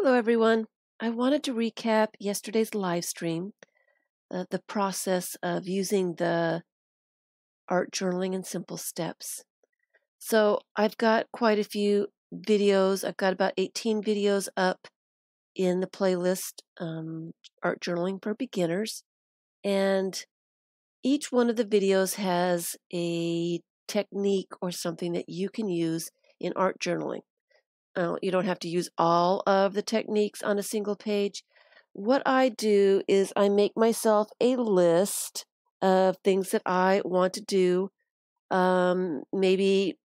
Hello, everyone. I wanted to recap yesterday's live stream, the process of using the art journaling in simple steps. So I've got quite a few videos. I've got about 18 videos up in the playlist, Art Journaling for Beginners. And each one of the videos has a technique or something that you can use in art journaling. You don't have to use all of the techniques on a single page. What I do is I make myself a list of things that I want to do. Maybe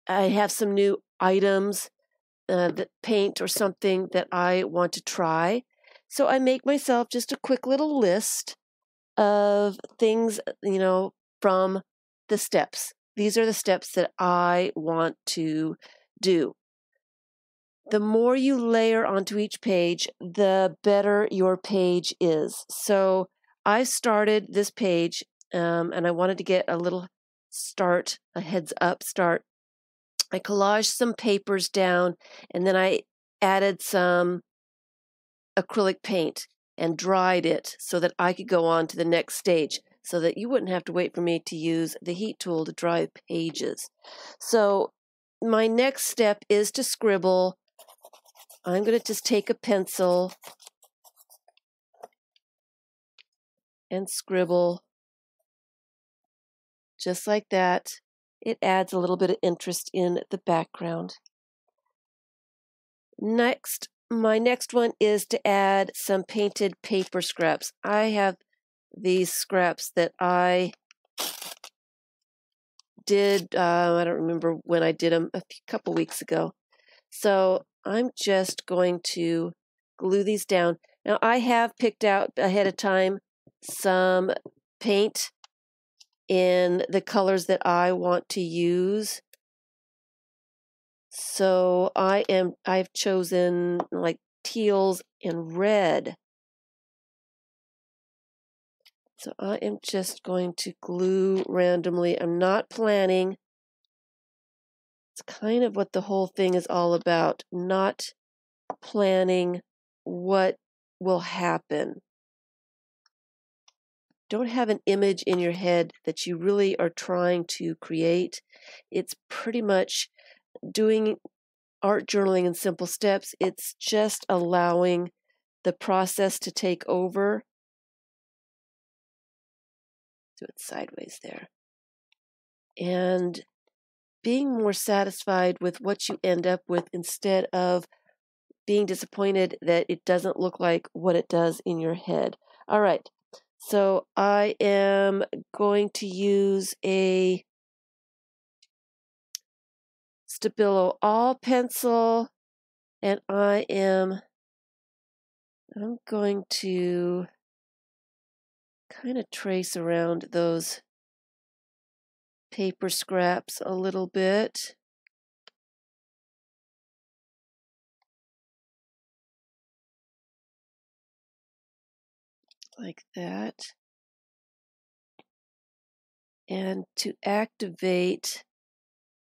I have some new items that paint or something that I want to try. So I make myself just a quick little list of things, from the steps. These are the steps that I want to do. The more you layer onto each page, the better your page is. So I started this page and I wanted to get a little start, a heads up start. I collaged some papers down and then I added some acrylic paint and dried it so that I could go on to the next stage so that you wouldn't have to wait for me to use the heat tool to dry pages. So my next step is to scribble. I'm going to just take a pencil and scribble just like that. It adds a little bit of interest in the background. Next, my next one is to add some painted paper scraps. I have these scraps that I did, I don't remember when I did them, a couple weeks ago. So I'm just going to glue these down. Now I have picked out ahead of time some paint in the colors that I want to use. So I've chosen like teals and red. So I am just going to glue randomly. I'm not planning. It's kind of what the whole thing is all about, not planning what will happen. Don't have an image in your head that you really are trying to create. It's pretty much doing art journaling in simple steps. It's just allowing the process to take over. Do it sideways there. And being more satisfied with what you end up with instead of being disappointed that it doesn't look like what it does in your head. All right. So I am going to use a Stabilo all pencil, and I'm going to kind of trace around those paper scraps a little bit. Like that. And to activate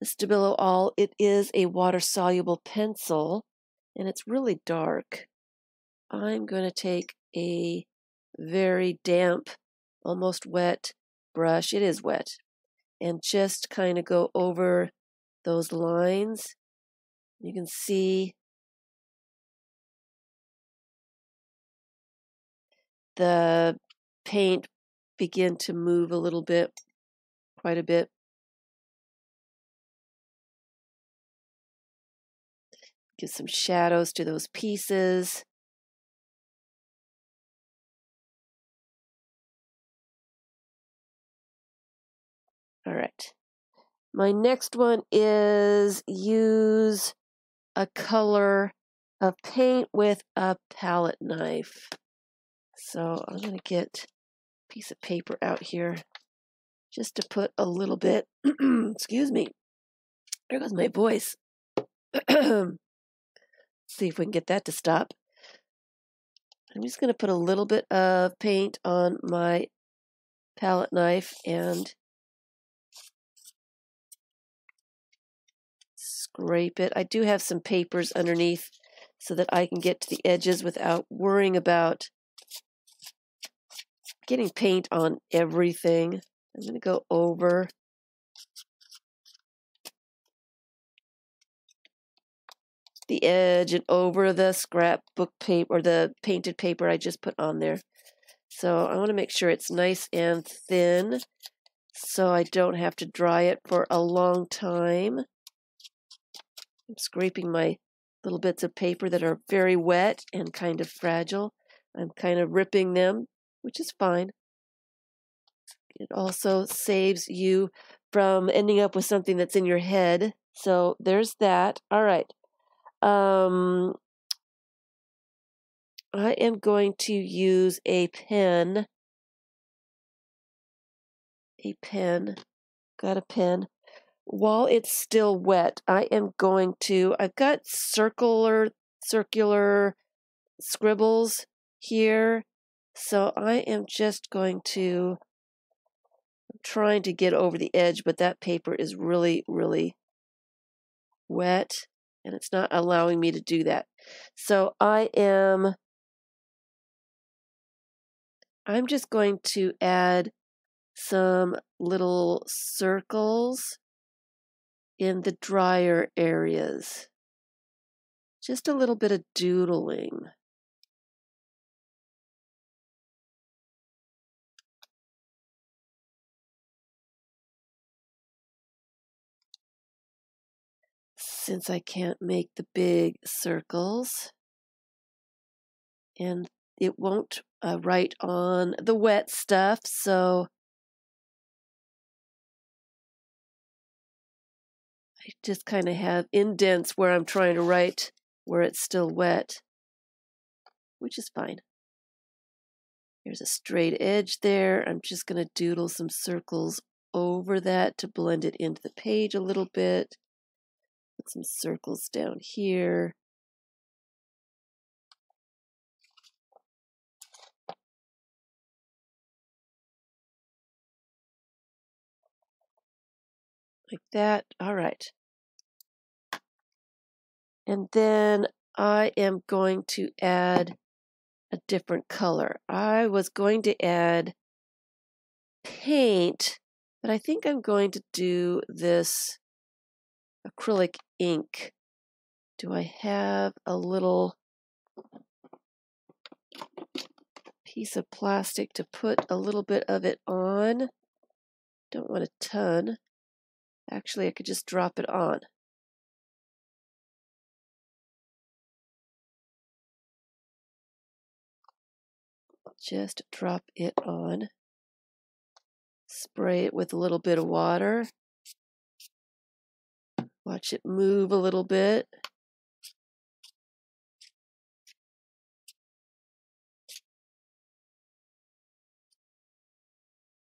the Stabilo All, it is a water-soluble pencil, and it's really dark. I'm going to take a very damp, almost wet brush. It is wet. And just kind of go over those lines. You can see the paint begin to move a little bit, quite a bit. Give some shadows to those pieces. All right. My next one is use a color of paint with a palette knife. So I'm going to get a piece of paper out here just to put a little bit, excuse me, there goes my voice. See if we can get that to stop. I'm just going to put a little bit of paint on my palette knife and scrape it. I do have some papers underneath so that I can get to the edges without worrying about getting paint on everything. I'm going to go over the edge and over the scrapbook paper or the painted paper I just put on there. So I want to make sure it's nice and thin so I don't have to dry it for a long time. I'm scraping my little bits of paper that are very wet and kind of fragile. I'm kind of ripping them, which is fine. It also saves you from ending up with something that's in your head. So there's that. All right. I am going to use a pen. Got a pen. While it's still wet, I've got circular scribbles here. So I am just I'm trying to get over the edge, but that paper is really, really wet and it's not allowing me to do that. So I'm just going to add some little circles in the drier areas. Just a little bit of doodling. Since I can't make the big circles, and it won't write on the wet stuff, so I just kind of have indents where I'm trying to write where it's still wet, which is fine. There's a straight edge there. I'm just going to doodle some circles over that to blend it into the page a little bit. Put some circles down here. Like that. All right. And then I am going to add a different color. I was going to add paint, but I think I'm going to do this acrylic ink. Do I have a little piece of plastic to put a little bit of it on? Don't want a ton. Actually, I could just drop it on. Just drop it on. Spray it with a little bit of water. Watch it move a little bit.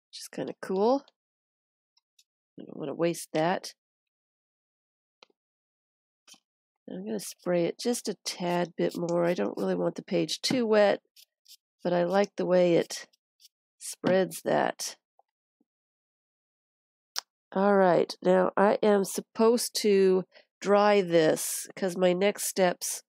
Which is kind of cool. I don't want to waste that. I'm going to spray it just a tad bit more. I don't really want the page too wet, but I like the way it spreads that. All right, now I am supposed to dry this because my next steps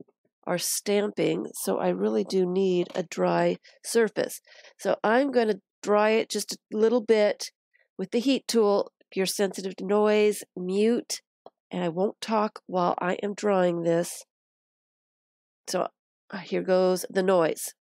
are stamping, so I really do need a dry surface. So I'm going to dry it just a little bit with the heat tool. If you're sensitive to noise, mute, and I won't talk while I am drying this. So here goes the noise.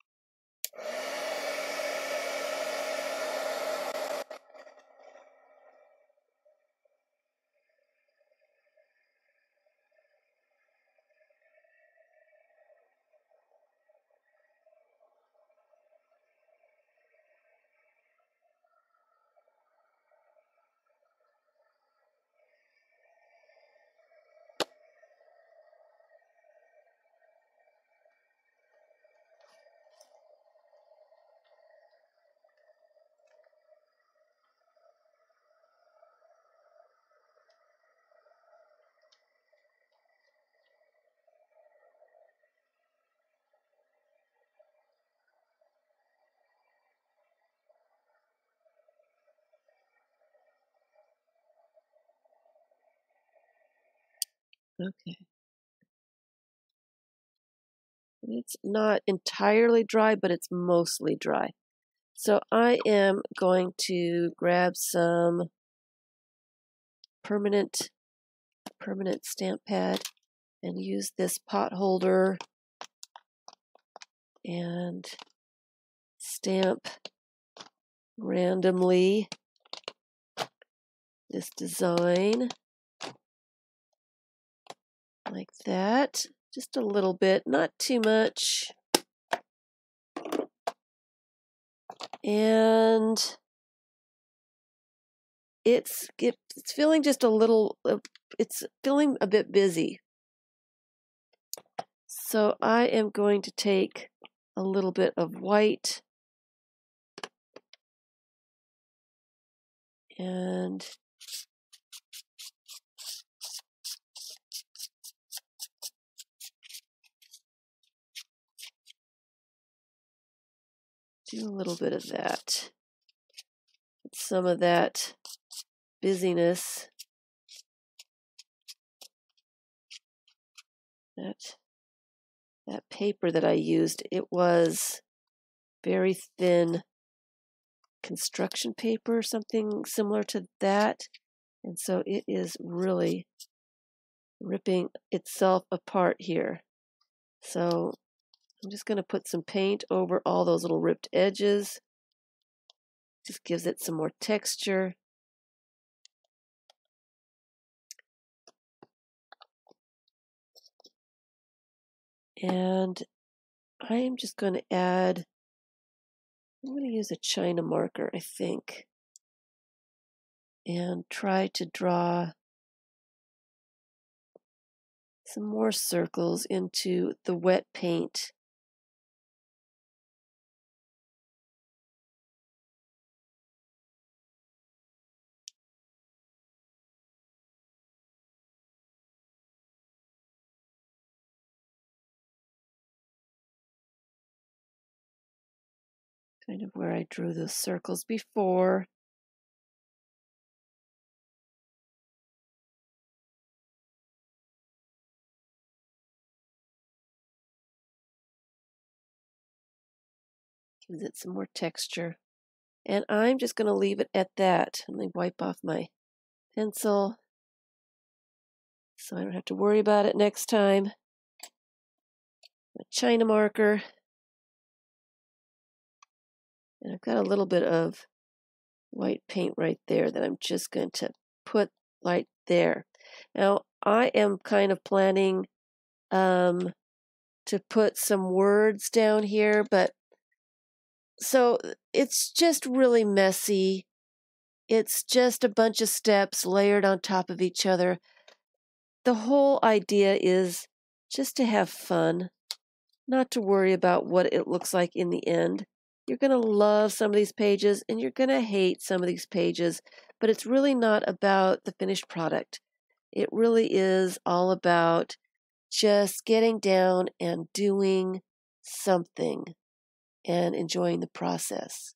Okay. It's not entirely dry, but it's mostly dry. So I am going to grab some permanent stamp pad and use this pot holder and stamp randomly this design like that. Just a little bit, not too much. And it's feeling just a little, it's feeling a bit busy. So I am going to take a little bit of white and do a little bit of that. Some of that busyness, that paper that I used, it was very thin construction paper, something similar to that. And so it is really ripping itself apart here. So I'm just going to put some paint over all those little ripped edges. Just gives it some more texture. And I am just going to add, I'm going to use a China marker, I think, and try to draw some more circles into the wet paint. Kind of where I drew those circles before. Gives it some more texture. And I'm just going to leave it at that. Let me wipe off my pencil so I don't have to worry about it next time. A China marker. And I've got a little bit of white paint right there that I'm just going to put right there. Now, I am kind of planning to put some words down here, but so it's just really messy. It's just a bunch of steps layered on top of each other. The whole idea is just to have fun, not to worry about what it looks like in the end. You're going to love some of these pages and you're going to hate some of these pages, but it's really not about the finished product. It really is all about just getting down and doing something and enjoying the process.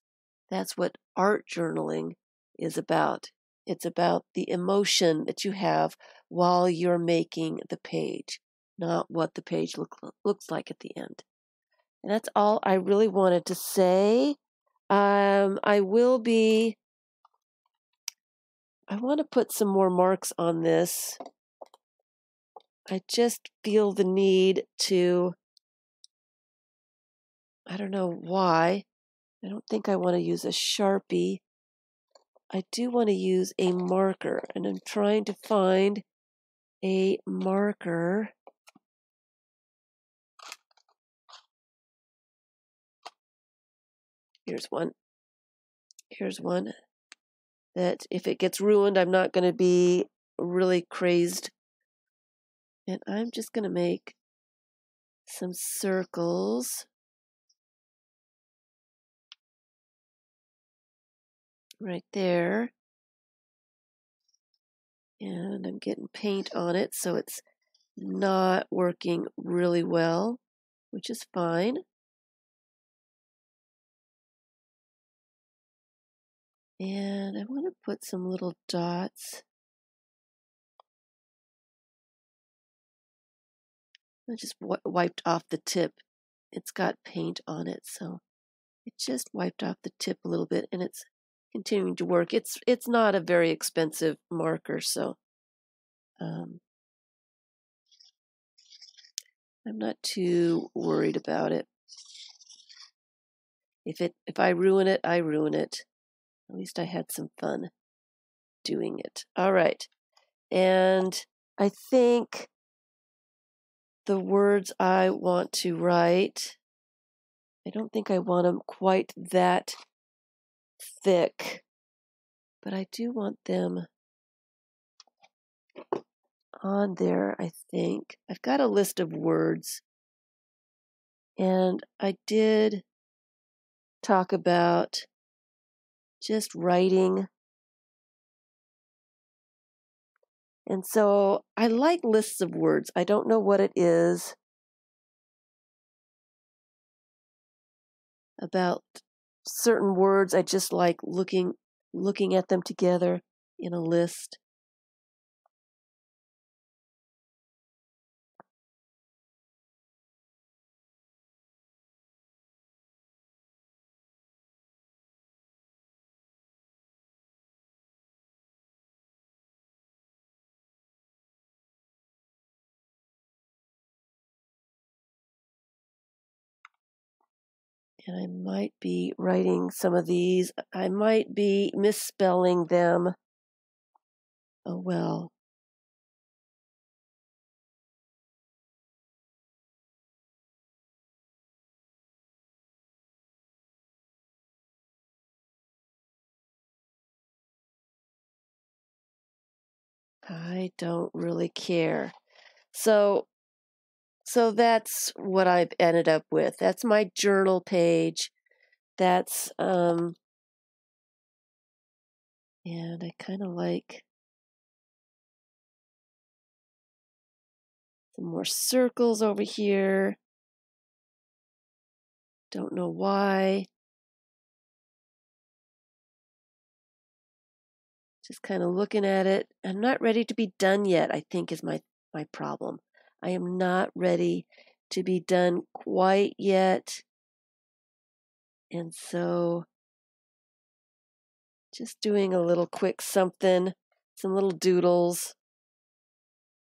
That's what art journaling is about. It's about the emotion that you have while you're making the page, not what the page looks like at the end. And that's all I really wanted to say. I want to put some more marks on this. I just feel the need to, I don't know why. I don't think I want to use a Sharpie. I do want to use a marker, and I'm trying to find a marker. Here's one. Here's one that if it gets ruined, I'm not going to be really crazed. And I'm just going to make some circles right there. And I'm getting paint on it, so it's not working really well, which is fine. And I want to put some little dots. I just wiped off the tip it's got paint on it, so it just wiped off the tip a little bit, and it's continuing to work. It's not a very expensive marker, so I'm not too worried about it. If I ruin it, I ruin it. At least I had some fun doing it. All right. And I think the words I want to write, I don't think I want them quite that thick, but I do want them on there, I think. I've got a list of words, and I did talk about just writing. And so I like lists of words. I don't know what it is about certain words. I just like looking at them together in a list. And I might be writing some of these. I might be misspelling them. Oh well. I don't really care. So that's what I've ended up with. That's my journal page. That's and I kind of like some more circles over here. Don't know why. Just kind of looking at it. I'm not ready to be done yet, I think is my problem. I am not ready to be done quite yet. And so just doing a little quick something, some little doodles,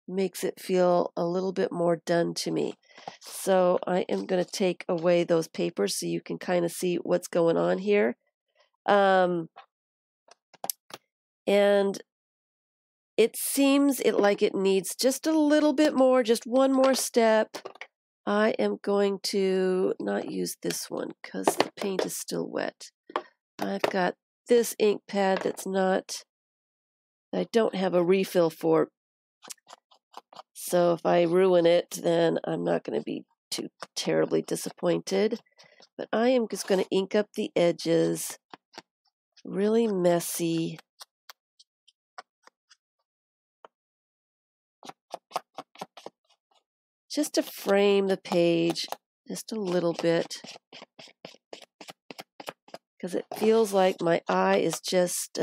makes it feel a little bit more done to me. So I am going to take away those papers so you can kind of see what's going on here. And it seems like it needs just a little bit more, just one more step. I am going to not use this one because the paint is still wet. I've got this ink pad that I don't have a refill for. So if I ruin it, then I'm not going to be too terribly disappointed. But I am just going to ink up the edges, really messy. Just to frame the page just a little bit, because it feels like my eye is just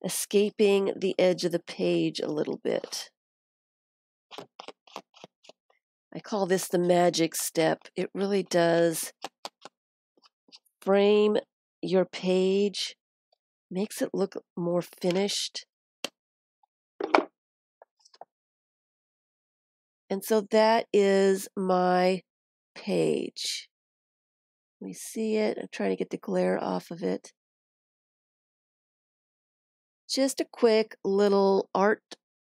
escaping the edge of the page a little bit. I call this the magic step. It really does frame your page, makes it look more finished. And so that is my page. We see it. I'm trying to get the glare off of it. Just a quick little art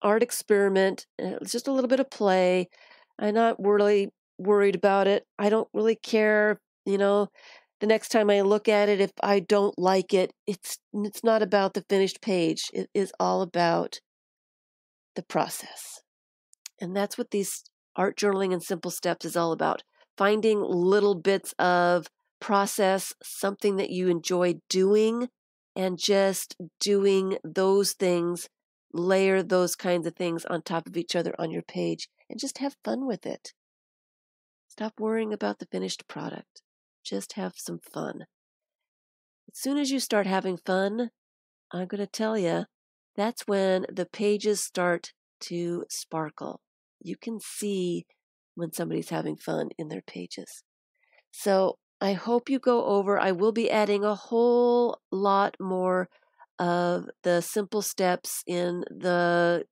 experiment. It's just a little bit of play. I'm not really worried about it. I don't really care, the next time I look at it, if I don't like it, it's not about the finished page. It is all about the process. And that's what these art journaling and simple steps is all about. Finding little bits of process, something that you enjoy doing, and just doing those things, layer those kinds of things on top of each other on your page, and just have fun with it. Stop worrying about the finished product. Just have some fun. As soon as you start having fun, I'm going to tell you, that's when the pages start to sparkle. You can see when somebody's having fun in their pages. So I hope you go over. I will be adding a whole lot more of the simple steps in the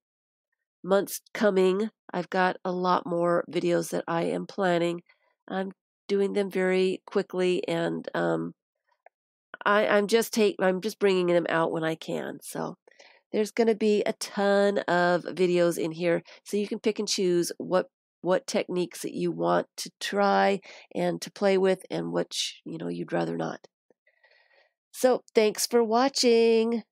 months coming. I've got a lot more videos that I am planning. I'm doing them very quickly, and I'm just bringing them out when I can. So there's going to be a ton of videos in here, so you can pick and choose what techniques that you want to try and to play with, and which you'd rather not. So thanks for watching.